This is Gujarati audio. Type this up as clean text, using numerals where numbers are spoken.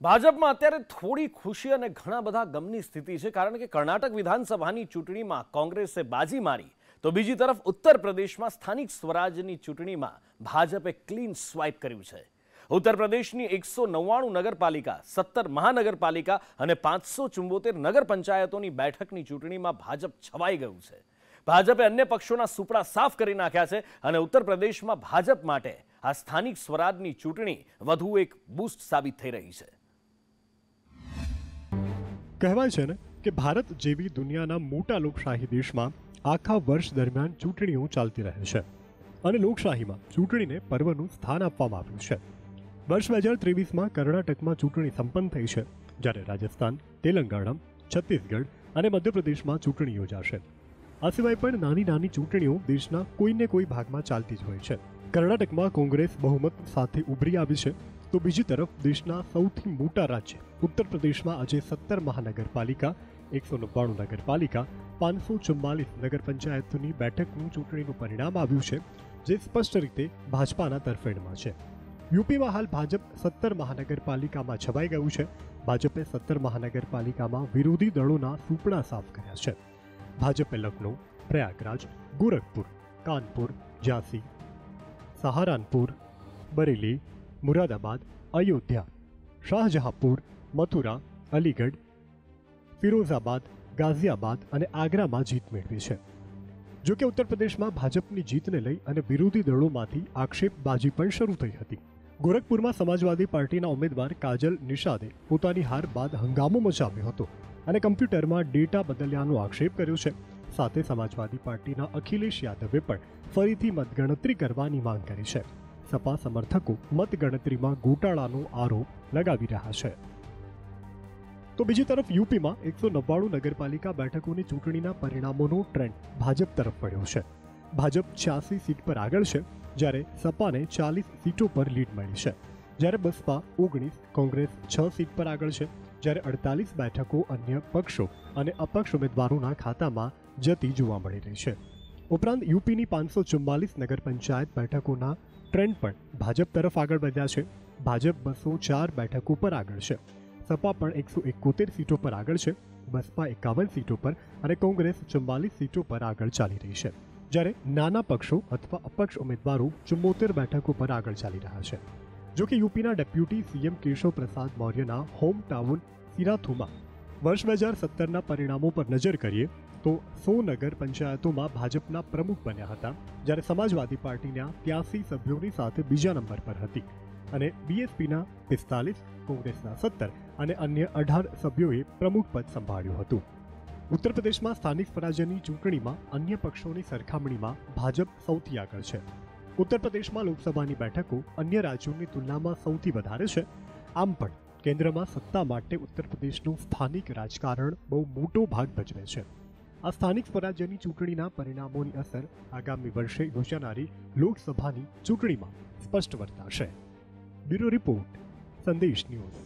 ભાજપમાં અત્યારે થોડી ખુશી અને ઘણા બધા ગમની સ્થિતિ છે, કારણ કે કર્ણાટક વિધાનસભાની ચૂંટણીમાં કોંગ્રેસે બાજી મારી તો બીજી તરફ ઉત્તર પ્રદેશમાં સ્થાનિક સ્વરાજની ચૂંટણીમાં ભાજપે ક્લીન સ્વાઇપ કર્યું છે. ઉત્તર પ્રદેશની 199 નગરપાલિકા, 17 મહાનગરપાલિકા અને 574 નગર પંચાયતોની બેઠકની ચૂંટણીમાં ભાજપ છવાઈ ગયું છે. ભાજપે અન્ય પક્ષોના સુપડા સાફ કરી નાખ્યા છે અને ઉત્તર પ્રદેશમાં ભાજપ માટે આ સ્થાનિક સ્વરાજની ચૂંટણી વધુ એક બૂસ્ટ સાબિત થઈ રહી છે. કહેવાય છે ને કે ભારત જેવી દુનિયાના મોટા લોકશાહી દેશમાં આખા વર્ષ દરમિયાન ચૂંટણીઓ ચાલતી રહે છે અને લોકશાહીમાં ચૂંટણીને પર્વનું સ્થાન આપવામાં આવ્યું છે. વર્ષ 2023માં કર્ણાટકમાં ચૂંટણી સંપન્ન થઈ છે, જ્યારે રાજસ્થાન, તેલંગાણા, છત્તીસગઢ અને મધ્યપ્રદેશમાં ચૂંટણી યોજાશે. આ સિવાય પણ નાની નાની ચૂંટણીઓ દેશના કોઈને કોઈ ભાગમાં ચાલતી જ હોય છે. કર્ણાટકમાં કોંગ્રેસ બહુમત સાથે ઉભરી આવી છે, તો બીજી તરફ દેશના સૌથી મોટા રાજ્ય ઉત્તર પ્રદેશમાં આજે 17 મહાનગરપાલિકા, 199 નગરપાલિકા, 544 નગર પંચાયતોની બેઠકનું ચૂંટણીનું પરિણામ આવ્યું છે, જે સ્પષ્ટ રીતે ભાજપાના તરફેણમાં છે. યુપીમાં હાલ ભાજપ 17 મહાનગરપાલિકામાં છવાઈ ગયું છે. ભાજપે 17 મહાનગરપાલિકામાં વિરોધી દળોના સુપડા સાફ કર્યા છે. ભાજપે લખનૌ, પ્રયાગરાજ, ગોરખપુર, કાનપુર, ઝાંસી, સહારનપુર, બરેલી, મુરાદાબાદ, અયોધ્યા, શાહજહાંપુર, મથુરા, અલીગઢ, ફિરોઝાબાદ, ગાઝિયાબાદ અને આગ્રામાં જીત મેળવી છે. જો કે ઉત્તર પ્રદેશમાં ભાજપની જીતને લઈ અને વિરોધી દળોમાંથી આક્ષેપબાજી પણ શરૂ થઈ હતી. ગોરખપુરમાં સમાજવાદી પાર્ટીના ઉમેદવાર કાજલ નિષાદે પોતાની હાર બાદ હંગામો મચાવ્યો હતો અને કમ્પ્યુટરમાં ડેટા બદલ્યાનો આક્ષેપ કર્યો છે. સાથે સમાજવાદી પાર્ટીના અખિલેશ યાદવે પણ ફરીથી મતગણતરી કરવાની માંગ કરી છે. સપા સમર્થકો મતગણતરીમાં ગોટાળાનો આરોપ લગાવી રહ્યા છે. તો બીજી તરફ યુપીમાં 199 નગરપાલિકા બેઠકોની ચૂંટણીના પરિણામોનો ટ્રેન્ડ ભાજપ તરફ પડ્યો છે. ભાજપ 86 સીટ પર આગળ છે, જ્યારે સપાને 40 સીટો પર લીડ મળી છે. જ્યારે બસપા 19, કોંગ્રેસ 6 સીટ પર આગળ છે, જ્યારે 48 બેઠકો અન્ય પક્ષો અને અપક્ષ ઉમેદવારોના ખાતામાં જતી જોવા મળી રહી છે. ઉપરાંત યુપીની 544 નગર પંચાયત બેઠકોના ટ્રેન્ડ પણ ભાજપ તરફ આગળ વધ્યા છે. ભાજપ 204 બેઠકો પર આગળ છે, સપા પણ 171 સીટો પર આગળ છે, બસપા 51 સીટો પર અને કોંગ્રેસ 44 સીટો પર આગળ ચાલી રહી છે. જ્યારે નાના પક્ષો અથવા અપક્ષ ઉમેદવારો 74 બેઠકો પર આગળ ચાલી રહ્યા છે. જો કે યુપીના ડેપ્યુટી સીએમ કેશવ પ્રસાદ મૌર્યના હોમ ટાઉન સિરાથુમાં વર્ષ 2017ના પરિણામો પર નજર કરીએ તો 100 નગર પંચાયતોમાં ભાજપના પ્રમુખ બન્યા હતા, જ્યારે સમાજવાદી પાર્ટીના 83 સભ્યોની સાથે બીજા નંબર પર હતી અને બીએસપીના 45, કોંગ્રેસના 17 અને અન્ય 18 સભ્યોએ પ્રમુખ પદ સંભાળ્યું હતું. ઉત્તર પ્રદેશમાં સ્થાનિક સ્વરાજ્યની ચૂંટણીમાં અન્ય પક્ષોની સરખામણીમાં ભાજપ સૌથી આગળ છે. ઉત્તર પ્રદેશમાં લોકસભાની બેઠકો અન્ય રાજ્યોની તુલનામાં સૌથી વધારે છે. આમ પણ કેન્દ્રમાં સત્તા માટે ઉત્તર પ્રદેશનું સ્થાનિક રાજકારણ બહુ મોટો ભાગ ભજવે છે. આ સ્થાનિક સ્વરાજ્યની ચૂંટણીના પરિણામોની અસર આગામી વર્ષે યોજાનારી લોકસભાની ચૂંટણીમાં સ્પષ્ટ વર્તાશે. બ્યુરો રિપોર્ટ, સંદેશ ન્યૂઝ.